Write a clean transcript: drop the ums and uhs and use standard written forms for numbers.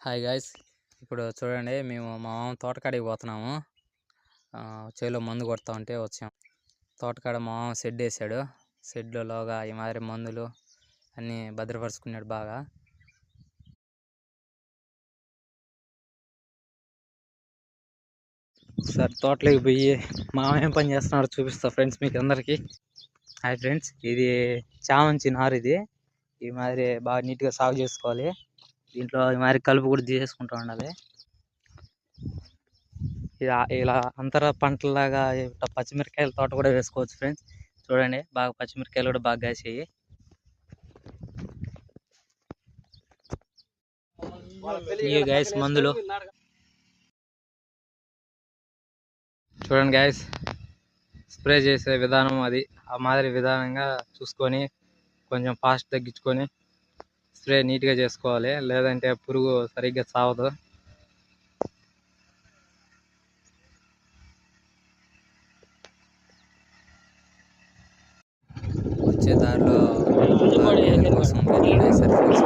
Hi guys, ఇప్పుడు చూడండి మేము మా మామ తోటకాడికి పోతున్నాము. చేలో మందు కొడతా ఉంటే వచ్చాం. తోటకాడ మా మామ షెడ్ వేసాడు. షెడ్లోగా ఈ మాదిరి మందులు అన్నీ భద్రపరుచుకున్నాడు బాగా. సార్ తోటలోకి పోయి మామ ఏం పని చేస్తున్నాడో చూపిస్తా ఫ్రెండ్స్ మీకు అందరికీ. హాయ్ ఫ్రెండ్స్, ఇది చామంతి నారు. ఇది ఈ మాదిరి బాగా నీట్గా సాగు చేసుకోవాలి. దీంట్లో ఈ మాదిరి కలుపు కూడా తీసేసుకుంటూ ఉండాలి. ఇలా అంతర పంటలాగా పచ్చిమిరకాయల తోట కూడా వేసుకోవచ్చు ఫ్రెండ్స్. చూడండి బాగా పచ్చిమిరకాయలు కూడా బాగా కాసాయి. ఇవి గాయస్ మందులు చూడండి గాయస్, స్ప్రే చేసే విధానం అది. ఆ మాదిరి విధానంగా చూసుకొని కొంచెం ఫాస్ట్ తగ్గించుకొని స్ప్రే నీట్గా చేసుకోవాలి, లేదంటే పురుగు సరిగ్గా సావదు. వచ్చే దారిలో కోసం వేసారు ఫ్రెండ్స్.